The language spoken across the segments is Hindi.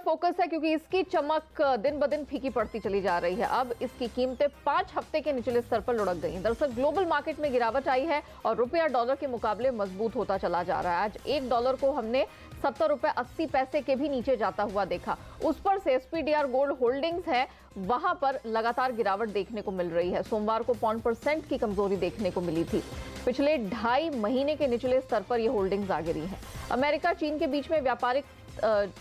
फोकस है क्योंकि इसकी चमक दिन ब दिन फीकी पड़ती चली जा रही है। अब इसकी कीमतें 5 हफ्ते के निचले स्तर पर लुढ़क गई। दरअसल ग्लोबल मार्केट में गिरावट आई है और रुपया डॉलर के मुकाबले मजबूत होता चला जा रहा है। आज $1 को हमने 70 रुपए 80 पैसे के भी नीचे जाता हुआ देखा। उस पर से SPDR गोल्ड होल्डिंग्स है, वहां पर लगातार गिरावट देखने को मिल रही है। सोमवार को 0.5% की कमजोरी देखने को मिली थी। पिछले 2.5 महीने के निचले स्तर पर यह होल्डिंग्स आ गिरी हैं। अमेरिका चीन के बीच में व्यापारिक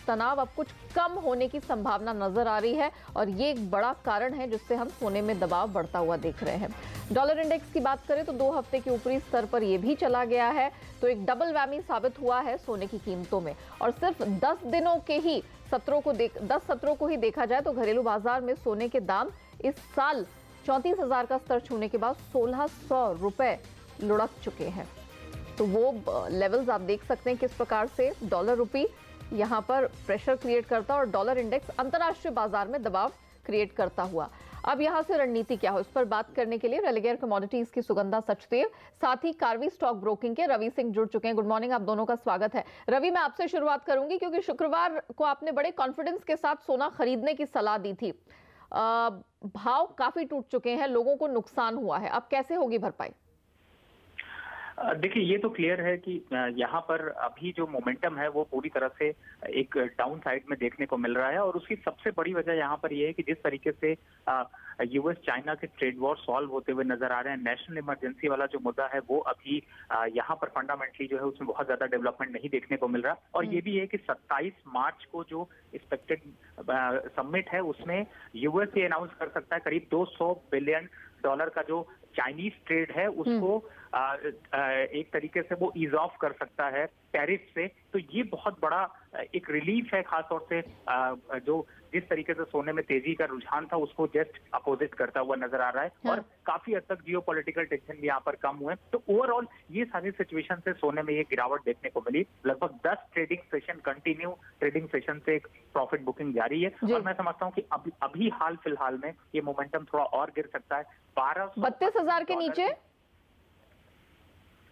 तनाव अब कुछ कम होने की संभावना नजर आ रही है और ये एक बड़ा कारण है जिससे हम सोने में दबाव बढ़ता हुआ देख रहे हैं। डॉलर इंडेक्स की बात करें तो 2 हफ्ते के ऊपरी स्तर पर यह भी चला गया है, तो एक डबल वैमी साबित हुआ है सोने की कीमतों में। और सिर्फ 10 सत्रों को ही देखा जाए तो घरेलू बाजार में सोने के दाम इस साल 34,000 का स्तर छूने के बाद 1,600 रुपए लुढ़क चुके हैं। तो वो लेवल्स आप देख सकते हैं किस प्रकार से डॉलर रुपी यहाँ पर प्रेशर क्रिएट करता है और डॉलर इंडेक्स अंतर्राष्ट्रीय बाजार में दबाव क्रिएट करता हुआ। अब यहाँ से रणनीति क्या हो, इस पर बात करने के लिए रेलिगेयर कमोडिटीज की सुगंधा सचदेव, साथ ही कार्वी स्टॉक ब्रोकिंग के रवि सिंह जुड़ चुके हैं। गुड मॉर्निंग, आप दोनों का स्वागत है। रवि, मैं आपसे शुरुआत करूंगी क्योंकि शुक्रवार को आपने बड़े कॉन्फिडेंस के साथ सोना खरीदने की सलाह दी थी। भाव काफी टूट चुके हैं, लोगों को नुकसान हुआ है, अब कैसे होगी भरपाई? देखिए, ये तो क्लियर है कि यहाँ पर अभी जो मोमेंटम है वो पूरी तरह से एक डाउन साइड में देखने को मिल रहा है और उसकी सबसे बड़ी वजह यहाँ पर ये है कि जिस तरीके से यूएस चाइना के ट्रेड वॉर सॉल्व होते हुए नजर आ रहे हैं, नेशनल इमरजेंसी वाला जो मुद्दा है वो अभी यहाँ पर फंडामेंटली जो है उसमें बहुत ज्यादा डेवलपमेंट नहीं देखने को मिल रहा। और ये भी है कि 27 मार्च को जो एक्सपेक्टेड समिट है उसमें यूएस ये अनाउंस कर सकता है करीब $200 बिलियन का जो चाइनीज ट्रेड है उसको एक तरीके से वो ईज ऑफ कर सकता है टैरिफ से। तो ये बहुत बड़ा एक रिलीफ है, खासतौर से जो जिस तरीके से सोने में तेजी का रुझान था उसको जस्ट अपोजिट करता हुआ नजर आ रहा है। और काफी हद तक जियोपॉलिटिकल टेंशन भी यहाँ पर कम हुए। तो ओवरऑल ये सारी सिचुएशन से सोने में ये गिरावट देखने को मिली। लगभग 10 trading session continue trading session से एक प्रॉफिट बुकिंग जारी है और मैं समझता हूँ कि अभी हाल फिलहाल में ये मोमेंटम थोड़ा और गिर सकता है। 32,000 के नीचे।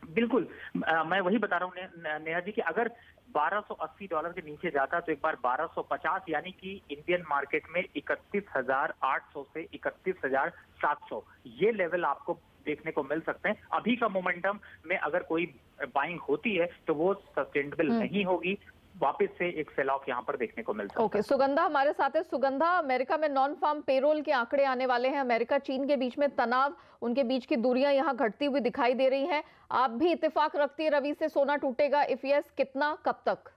बिल्कुल, मैं वही बता रहा हूँ नेहा जी कि अगर $1280 के नीचे जाता तो एक बार 1250, यानी कि इंडियन मार्केट में 31,800 से 31,700 ये लेवल आपको देखने को मिल सकते हैं। अभी का मोमेंटम में अगर कोई बाइंग होती है तो वो सस्टेनेबल नहीं होगी, वापस से एक सेल ऑफ यहाँ पर देखने को मिल सकता है। ओके, सुगंधा हमारे साथ है। सुगंधा, अमेरिका में नॉन फार्म पेरोल के आंकड़े आने वाले हैं। अमेरिका चीन के बीच में तनाव, उनके बीच की दूरियां यहाँ घटती हुई दिखाई दे रही हैं। आप भी इत्तेफाक रखती है रवि से सोना टूटेगा? इफ यस, कितना, कब तक?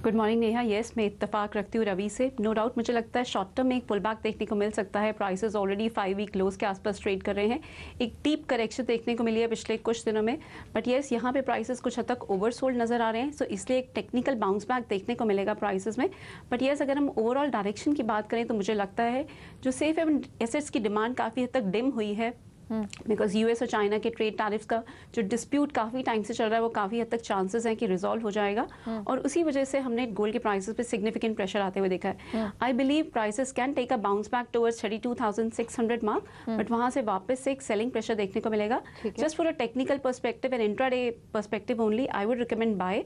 Good morning Neha. यस, मैं इत्तेफाक रखती हूँ रवि से। नो डाउट मुझे लगता है शॉर्ट टर्म में एक पुल बैक देखने को मिल सकता है। प्राइसेस ऑलरेडी 5 वीक लोज के आसपास ट्रेड कर रहे हैं। एक डीप करेक्शन देखने को मिली है पिछले कुछ दिनों में, बट यस यहाँ पे प्राइसेस कुछ हद तक ओवरसोल्ड नजर आ रहे हैं। सो इसलिए एक टेक्निकल बाउंस बैक देखने को मिलेगा प्राइसेस में। बट यस, अगर हम ओवरऑल डायरेक्शन की बात करें तो मुझे लगता है जो सेफ हेवन एसेट्स की डिमांड काफ़ी हद तक डिम हुई है, बिकॉज यूएस और चाइना के ट्रेड टैरिफ्स का जो डिस्प्यूट काफ़ी टाइम से चल रहा है वो काफ़ी हद तक चांसेस हैं कि रिजॉल्व हो जाएगा। और उसी वजह से हमने गोल्ड के प्राइसेस पे सिग्निफिकेंट प्रेशर आते हुए देखा है। I believe prices can take a bounce back towards 32,600 mark, but वहाँ से वापस से एक सेलिंग प्रेशर देखने को मिलेगा। Just for a technical perspective and intraday perspective only I would recommend buy,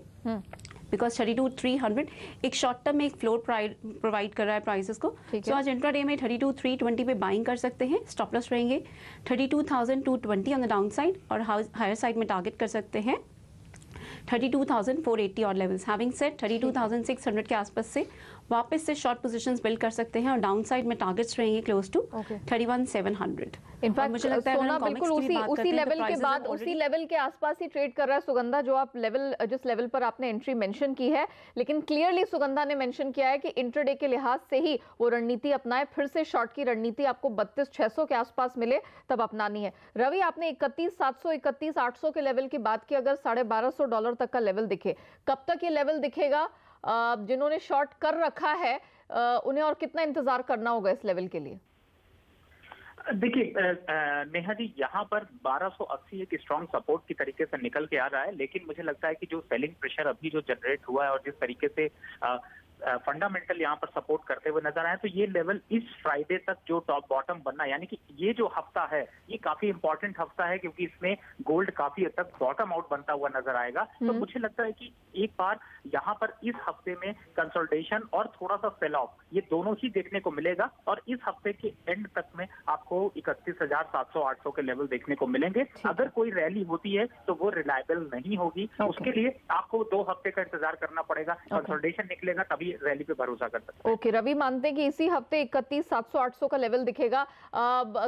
because 32,300 एक शॉर्ट टर्म में एक फ्लोर प्रोवाइड कर रहा है प्राइसेस को। सो आज इंट्राडे में 32,320 पे बाइंग कर सकते हैं। स्टॉप लॉस रहेंगे 32,220 ऑन द डाउन साइड और हायर साइड में टारगेट कर सकते हैं 32,480 और लेवल्स। हैविंग सेड 32,600 के आसपास से वापस से शॉर्ट पोजीशंस बिल्ड कर सकते हैं और डाउन साइड में टारगेट्स रहेंगे क्लोज टू 31,700। इनफैक्ट मुझे लगता है सोना बिल्कुल उसी लेवल के बाद उसी लेवल के आसपास ही ट्रेड कर रहा है। सुगंधा, जो आप जिस लेवल पर आपने एंट्री मेंशन की है, लेकिन क्लियरली सुगंधा ने मेंशन किया है कि इंट्राडे के लिहाज से ही वो रणनीति अपनाए। फिर से शॉर्ट की रणनीति आपको 32,600 के आसपास मिले तब अपनानी है। रवि, आपने 31,700 31,800 के लेवल की बात की। अगर $1,250 तक का लेवल दिखे, कब तक ये लेवल दिखेगा? जिन्होंने शॉर्ट कर रखा है उन्हें और कितना इंतजार करना होगा इस लेवल के लिए? देखिए नेहा जी, यहाँ पर 1280 एक स्ट्रॉन्ग सपोर्ट की तरीके से निकल के आ रहा है, लेकिन मुझे लगता है कि जो सेलिंग प्रेशर अभी जो जनरेट हुआ है और जिस तरीके से फंडामेंटल यहाँ पर सपोर्ट करते हुए नजर आए। तो ये लेवल इस फ्राइडे तक जो टॉप बॉटम बनना, यानी कि ये जो हफ्ता है ये काफी इंपॉर्टेंट हफ्ता है, क्योंकि इसमें गोल्ड काफी हद तक बॉटम आउट बनता हुआ नजर आएगा। तो मुझे लगता है कि एक बार यहाँ पर इस हफ्ते में कंसोलिडेशन और थोड़ा सा सेल ऑफ, ये दोनों ही देखने को मिलेगा। और इस हफ्ते के एंड तक में आपको 31,700-800 के लेवल देखने को मिलेंगे। अगर कोई रैली होती है तो वो रिलायबल नहीं होगी, उसके लिए आपको 2 हफ्ते का इंतजार करना पड़ेगा। कंसोलिडेशन निकलेगा तभी रैली पे भरोसा कर सकते हैं। ओके, रवि मानते हैं कि इसी हफ्ते 31,700-800 का लेवल दिखेगा।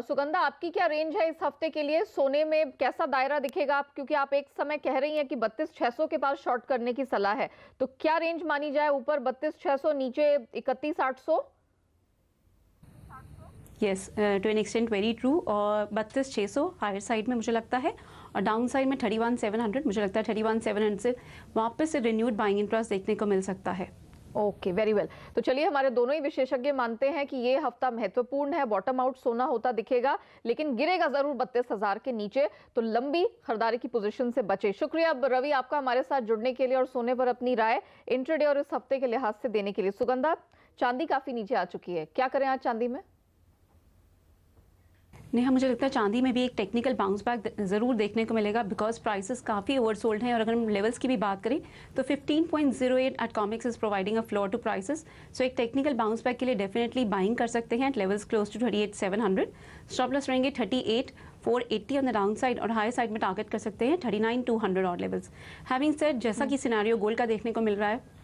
सुगंधा, आपकी क्या रेंज है इस हफ्ते के लिए? सोने में कैसा दायरा दिखेगा आप, क्योंकि आप एक समय कह रही हैं कि 32,600 के पास शॉर्ट करने की सलाह है, तो क्या रेंज मानी जाए? ऊपर 32,600, नीचे 31,800? Yes, to an extent very true. और 32,600 हायर साइड में मुझे लगता है, और डाउन साइड में 31,700 मुझे लगता है 31,700 से वापस से रिन्यूड बाइंग इंटरेस्ट देखने को मिल सकता है। Okay, very well. तो चलिए, हमारे दोनों ही विशेषज्ञ मानते हैं कि ये हफ्ता महत्वपूर्ण है, बॉटम आउट सोना होता दिखेगा, लेकिन गिरेगा जरूर 32,000 के नीचे, तो लंबी खरीदारी की पोजीशन से बचे। शुक्रिया रवि आपका हमारे साथ जुड़ने के लिए और सोने पर अपनी राय इंट्राडे और इस हफ्ते के लिहाज से देने के लिए। सुगंधा, चांदी काफी नीचे आ चुकी है, क्या करें आज चांदी में? नेहा, मुझे लगता है चांदी में भी एक टेक्निकल बाउंस बैक ज़रूर देखने को मिलेगा, बिकॉज प्राइसेस काफ़ी ओवरसोल्ड हैं। और अगर हम लेवल्स की भी बात करें तो 15.08 at Comex is providing a floor to prices. So एक टेक्निकल बाउंस बैक के लिए डेफिनेटली बाइंग कर सकते हैं at levels close to 38,700। Stop loss रहेंगे 38,480 ऑन द डाउन साइड, और हाई साइड में टारगेट कर सकते हैं 39,200 और लेवल्स। हैविंग सेड, जैसा कि सिनेरियो गोल्ड का देखने को मिल रहा है,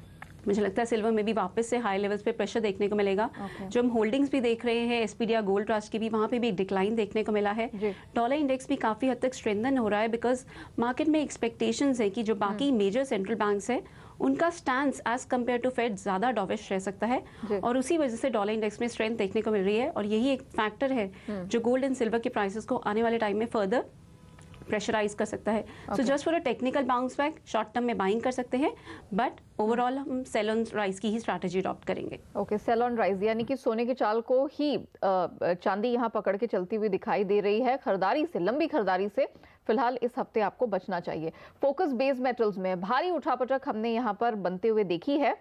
मुझे लगता है सिल्वर में भी वापस से हाई लेवल्स पे प्रेशर देखने को मिलेगा। जो हम होल्डिंग्स भी देख रहे हैं एसपीडीआर गोल्ड ट्रस्ट की भी, वहाँ पे भी एक डिक्लाइन देखने को मिला है। डॉलर इंडेक्स भी काफ़ी हद तक स्ट्रेंथन हो रहा है, बिकॉज मार्केट में एक्सपेक्टेशंस है कि जो बाकी मेजर सेंट्रल बैंक्स है उनका stand as compare to Fed ज़्यादा डॉविश रह सकता है, और उसी वजह से डॉलर इंडेक्स में स्ट्रेंथ देखने को मिल रही है। और यही एक फैक्टर है जो गोल्ड एंड सिल्वर के प्राइसेस को आने वाले टाइम में फर्दर प्रेशराइज कर सकता है। So just for a technical bounce back short term में बाइंग कर सकते हैं, बट ओवरऑल हम सेल ऑन राइज की ही स्ट्रैटेजी अडॉप्ट करेंगे। ओके, सेल ऑन राइज, यानी कि सोने के चाल को ही चांदी यहाँ पकड़ के चलती हुई दिखाई दे रही है। खरीदारी से, लंबी खरीदारी से फिलहाल इस हफ्ते आपको बचना चाहिए। फोकस बेस मेटल्स में भारी उठापटक हमने यहाँ पर बनते हुए देखी है।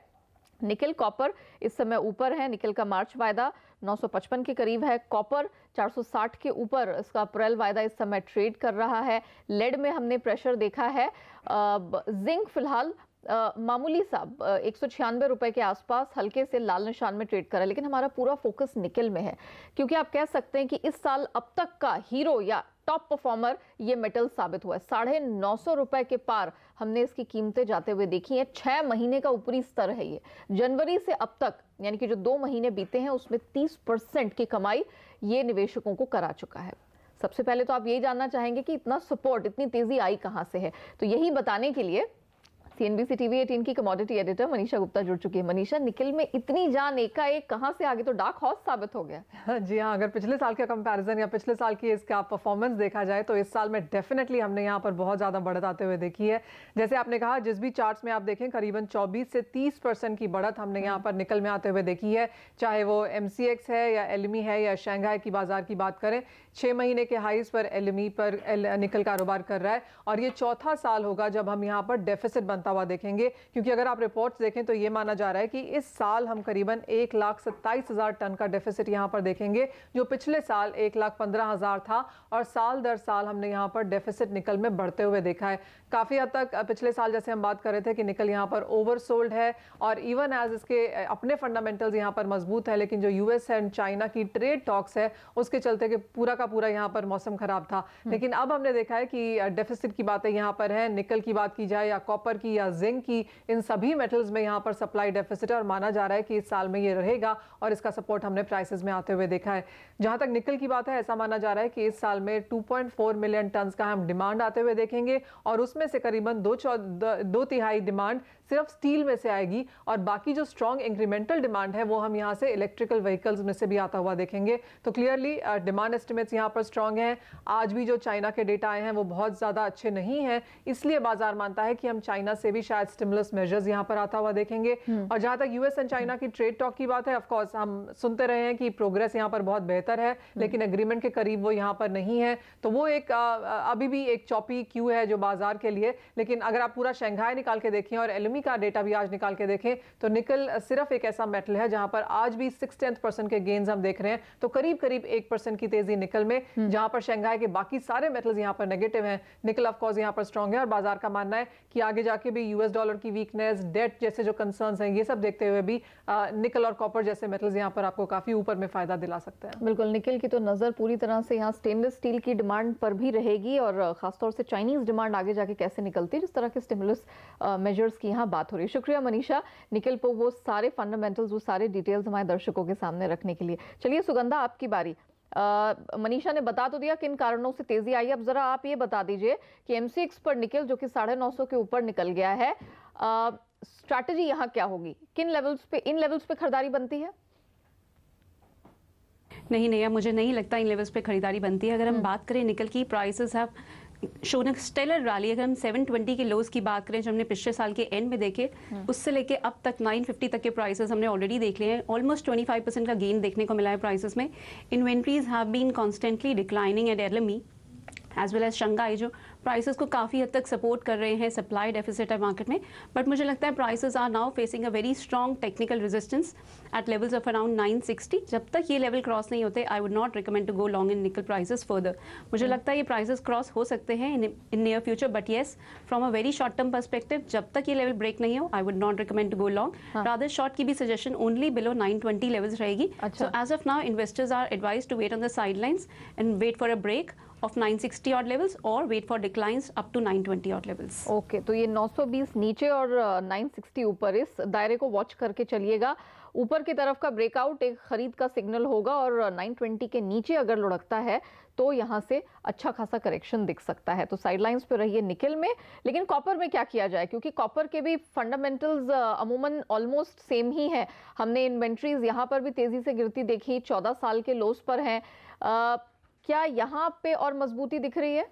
निकल, कॉपर इस समय ऊपर है। निकल का मार्च वायदा 955 के करीब है। कॉपर 460 के ऊपर इसका अप्रैल वायदा इस समय ट्रेड कर रहा है। लेड में हमने प्रेशर देखा है। जिंक फिलहाल मामूली सा 196 रुपए के आसपास हल्के से लाल निशान में ट्रेड कर रहा है, लेकिन हमारा पूरा फोकस निकल में है, क्योंकि आप कह सकते हैं कि इस साल अब तक का हीरो या टॉप परफॉर्मर ये मेटल साबित हुआ है। 950 रुपए के पार हमने इसकी कीमतें जाते हुए देखी हैं। 6 महीने का ऊपरी स्तर है ये। जनवरी से अब तक, यानी कि जो 2 महीने बीते हैं, उसमें 30% की कमाई ये निवेशकों को करा चुका है। सबसे पहले तो आप यही जानना चाहेंगे कि इतना सपोर्ट, इतनी तेजी आई कहां से है, तो यही बताने के लिए CNBC TV 18 की कमोडिटी एडिटर मनीषा गुप्ता जुड़ चुकी है। मनीषा, निकल में इतनी जान एकाएक कहां से आगे, तो डार्क हॉर्स साबित हो गया। जी हाँ, अगर पिछले साल का कंपैरिजन या पिछले साल की इसका परफॉर्मेंस देखा जाए तो इस साल में डेफिनेटली हमने यहाँ पर बहुत ज़्यादा बढ़त आते हुए देखी है। जैसे आपने कहा, जिस भी चार्ट्स में आप देखें करीबन 24 से 30% की बढ़त हमने यहाँ पर निकल में आते हुए देखी है। चाहे वो MCX है या LME है या शंघाई की बाजार की बात करें, 6 महीने के हाईज पर LME पर निकल कारोबार कर रहा है, और ये चौथा साल होगा जब हम यहाँ पर डेफिसिट बनता हुआ देखेंगे। क्योंकि अगर आप रिपोर्ट्स देखें तो ये माना जा रहा है कि इस साल हम करीबन 1,27,000 टन का डेफिसिट यहाँ पर देखेंगे, जो पिछले साल 1,15,000 था, और साल दर साल हमने यहाँ पर डेफिसिट निकल में बढ़ते हुए देखा है। काफ़ी हद तक पिछले साल जैसे हम बात कर रहे थे कि निकल यहाँ पर ओवरसोल्ड है, और इवन एज इसके अपने फंडामेंटल्स यहाँ पर मजबूत है, लेकिन जो US एंड चाइना की ट्रेड टॉक्स है उसके चलते कि पूरा का पूरा यहाँ पर मौसम खराब था। लेकिन अब हमने देखा है कि डेफिसिट की बातें यहाँ पर है। निकल की बात की जाए या कॉपर की या जिंक की, इन सभी मेटल्स में यहाँ पर सप्लाई डेफिसिट है, और माना जा रहा है कि इस साल में ये रहेगा, और इसका सपोर्ट हमने प्राइसेस में आते हुए देखा है। जहां तक निकल की बात है, ऐसा माना जा रहा है कि इस साल में 2.4 मिलियन टन का हम डिमांड आते हुए देखेंगे, और उसमें से करीबन 2/3 डिमांड सिर्फ स्टील में से आएगी, और बाकी जो स्ट्रॉन्ग इंक्रीमेंटल डिमांड है वो हम यहाँ से इलेक्ट्रिकल व्हीकल्स में से भी आता हुआ देखेंगे। तो क्लियरली डिमांड एस्टिमेट्स यहाँ पर स्ट्रांग है। आज भी जो चाइना के डेटा आए हैं वो बहुत ज़्यादा अच्छे नहीं हैं, इसलिए बाजार मानता है कि हम चाइना से भी शायद स्टिमुलस मेजर्स यहाँ पर आता हुआ देखेंगे। और जहाँ तक यूएस एंड चाइना की ट्रेड टॉक की बात है, ऑफ कोर्स हम सुनते रहे हैं कि प्रोग्रेस यहाँ पर बहुत बेहतर है, लेकिन एग्रीमेंट के करीब वो यहाँ पर नहीं है। तो वो एक अभी भी एक चॉपी क्यू है जो बाजार के लिए। लेकिन अगर आप पूरा शंघाई निकाल के देखें और एलएमई का डेटा भी आज निकाल के देखें तो निकल सिर्फ एक ऐसा मेटल है जहां पर आज भी 0.6% के गेन्स हम देख रहे हैं। तो करीब करीब 1% की तेजी निकल में, जहां पर शंघाई के बाकी सारे मेटल्स यहां पर नेगेटिव हैं। निकल ऑफ कोर्स यहां पर स्ट्रांग है और बाजार का मानना है कि आगे जाके भी यूएस डॉलर की वीकनेस, डेट जैसे जो कंसर्न्स हैं, ये सब देखते हुए भी निकल और कॉपर जैसे मेटल्स यहां पर आपको काफी ऊपर में फायदा दिला सकते हैं। बिल्कुल, निकल की तो नजर पूरी तरह से यहाँ स्टेनलेस स्टील की डिमांड पर भी रहेगी और खासतौर से चाइनीज डिमांड आगे जाके कैसे निकलती है, जिस तरह के स्टिमुलस मेजर्स की यहाँ बात हो रही है। शुक्रिया मनीषा, निकल पर वो सारे फंडामेंटल्स, वो सारे डिटेल्स हमारे दर्शकों के सामने रखने के लिए। चलिए सुगंधा, आपकी बारी। मनीषा ने बता तो दिया किन कारणों से तेजी आई, अब जरा आप ये बता दीजिए कि एमसीएक्स पर निकल जो कि 950 के ऊपर निकल गया है, स्ट्रैटेजी यहाँ क्या होगी? किन लेवल्स पे, इन लेवल्स पे खरीदारी बनती है? नहीं, मुझे नहीं लगता इन लेवल्स पे खरीदारी बनती है। अगर हम बात करें निकल की, prices have shown a stellar rally. अगर हम 720 के लोज की बात करें जो हमने पिछले साल के एंड में देखे, उससे लेके अब तक 950 तक के प्राइसेस हमने ऑलरेडी देख लिए हैं। ऑलमोस्ट 25% का गेन देखने को मिला है प्राइसेस में। Inventories have been constantly declining at LME as well as Shanghai, जो प्राइसेस को काफ़ी हद तक सपोर्ट कर रहे हैं। सप्लाई डेफिसिट है मार्केट में, बट मुझे लगता है prices are now facing a very strong technical resistance at levels of around 960। जब तक ये लेवल क्रॉस नहीं होते, I would not recommend to go long in nickel prices further. मुझे लगता है ये प्राइसेस क्रॉस हो सकते हैं in near future, but yes, from a very short term perspective, जब तक ये लेवल ब्रेक नहीं हो, I would not recommend to go long. Rather short की भी सजेशन ओनली बिलो 920 लेवल्स रहेगी। So as of now investors are advise to wait on the sidelines and wait for a break of 960 odd levels or wait for declines up to 920 odd levels. Okay, तो ये 920 नीचे और 960 ऊपर, इस दायरे को वॉच करके चलिएगा। ऊपर की तरफ का ब्रेकआउट एक खरीद का सिग्नल होगा और 920 के नीचे अगर लुढ़कता है तो यहाँ से अच्छा खासा करेक्शन दिख सकता है। तो साइडलाइंस पे रहिए निकल में। लेकिन कॉपर में क्या किया जाए, क्योंकि कॉपर के भी फंडामेंटल्स अमूमन ऑलमोस्ट सेम ही है। हमने इन्वेंट्रीज यहाँ पर भी तेजी से गिरती देखी, 14 साल के लोस पर हैं। क्या यहाँ पे और मजबूती दिख रही है?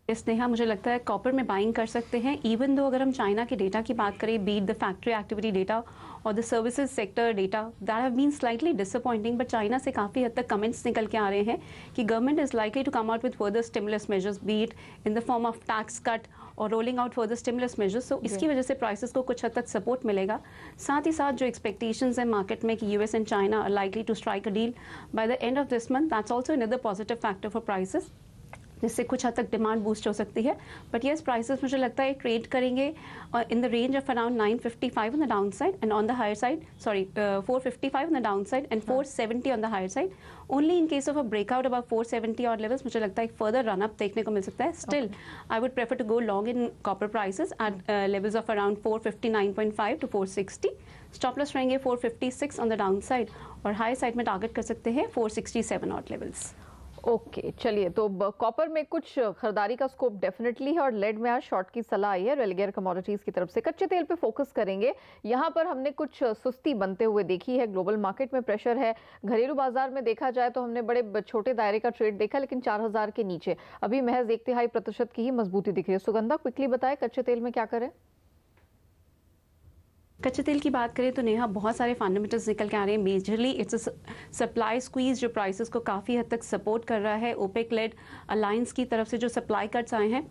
स्नेहा, मुझे लगता है कॉपर में बाइंग कर सकते हैं। इवन दो अगर हम चाइना के डेटा की बात करें, be it the factory activity data और the services sector data, that have been slightly disappointing, but China से काफ़ी हद तक कमेंट्स निकल के आ रहे हैं कि government is likely to come out with further stimulus measures, be it in the form of tax cut और rolling out further stimulus measures. So इसकी वजह से प्राइसेस को कुछ हद तक सपोर्ट मिलेगा। साथ ही साथ जो एक्सपेक्टेशंस है मार्केट में कि US and China are likely to strike a deal by the end of this month, that's also another positive factor for prices, जिससे कुछ हद तक डिमांड बूस्ट हो सकती है। बट येस, प्राइसेस मुझे लगता है ट्रेड करेंगे in the range of around 955 on the down side and on the higher side, 455 on the down side and 470 on the higher side. Only in case of a breakout about 470 odd levels मुझे लगता है एक फर्दर रन अप देखने को मिल सकता है। Still I would prefer to go long in copper prices at levels of around 459.5 to 460। Stop loss रहेंगे 456 ऑन द डाउन साइड और हाई साइड में टारगेट कर सकते हैं 467 ऑड लेवल्स। ओके, चलिए, तो कॉपर में कुछ खरीदारी का स्कोप डेफिनेटली है और लेड में आज शॉर्ट की सलाह आई है रेलिगेयर कमोडिटीज की तरफ से। कच्चे तेल पे फोकस करेंगे। यहाँ पर हमने कुछ सुस्ती बनते हुए देखी है। ग्लोबल मार्केट में प्रेशर है। घरेलू बाजार में देखा जाए तो हमने बड़े छोटे दायरे का ट्रेड देखा, लेकिन 4000 के नीचे अभी महज 1/3% की ही मजबूती दिख रही है। सुगंधा, क्विकली बताएं कच्चे तेल में क्या करें? कच्चे तेल की बात करें तो नेहा बहुत सारे फंडामेंटल्स निकल के आ रहे हैं। Majorly it's a supply squeeze जो प्राइसेस को काफ़ी हद तक सपोर्ट कर रहा है। ओपेक लेड अलायंस की तरफ से जो सप्लाई कट्स आए हैं,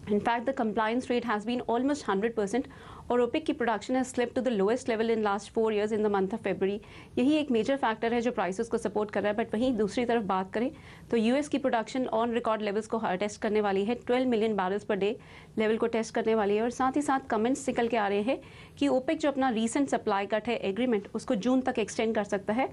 in fact the compliance rate has been almost 100% और ओपेक की production has slipped to the lowest level in last 4 years in the month of February. यही एक मेजर फैक्टर है जो प्राइसेस को सपोर्ट कर रहा है। बट वहीं दूसरी तरफ बात करें तो यूएस की प्रोडक्शन ऑन रिकॉर्ड लेवल्स को टेस्ट करने वाली है। 12 million barrels per day level को टेस्ट करने वाली है। और साथ ही साथ कमेंट्स निकल के आ रहे हैं कि ओपेक जो अपना रीसेंट सप्लाई कट है एग्रीमेंट, उसको जून तक एक्सटेंड कर सकता है।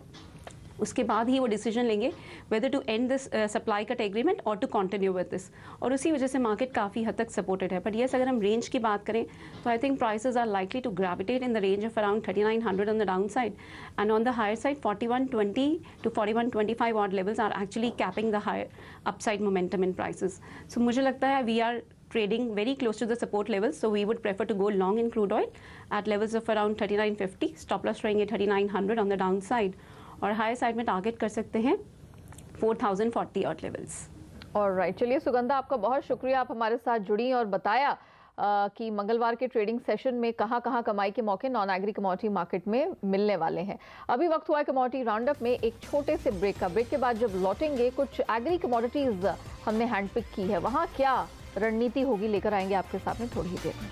उसके बाद ही वो डिसीजन लेंगे whether to end this supply cut agreement और टू कंटिन्यू विद दिस, और उसी वजह से मार्केट काफ़ी हद तक सपोर्टेड है। बट येस, अगर हम रेंज की बात करें तो I think prices are likely to gravitate in the range of around 3900 on the down side and on the higher side 4120 to 4125 odd levels are actually capping the higher upside momentum in prices. So मुझे लगता है we are trading very close to the support levels, so we would prefer to go long in crude oil at levels of around 3950. Stop loss रहेंगे 3900 on the downside और हाई साइड में टारगेट कर सकते हैं 4,040 ऑड लेवल्स। ऑलराइट, चलिए सुगंधा, आपका बहुत शुक्रिया, आप हमारे साथ जुड़ी और बताया कि मंगलवार के ट्रेडिंग सेशन में कहां कमाई के मौके नॉन एग्री कमोडिटी मार्केट में मिलने वाले हैं। अभी वक्त हुआ है कमोडिटी राउंडअप में एक छोटे से ब्रेक का। ब्रेक के बाद जब लौटेंगे, कुछ एग्री कमोडिटीज हमने हैंड पिक की है, वहां क्या रणनीति होगी लेकर आएंगे आपके सामने थोड़ी ही देर में।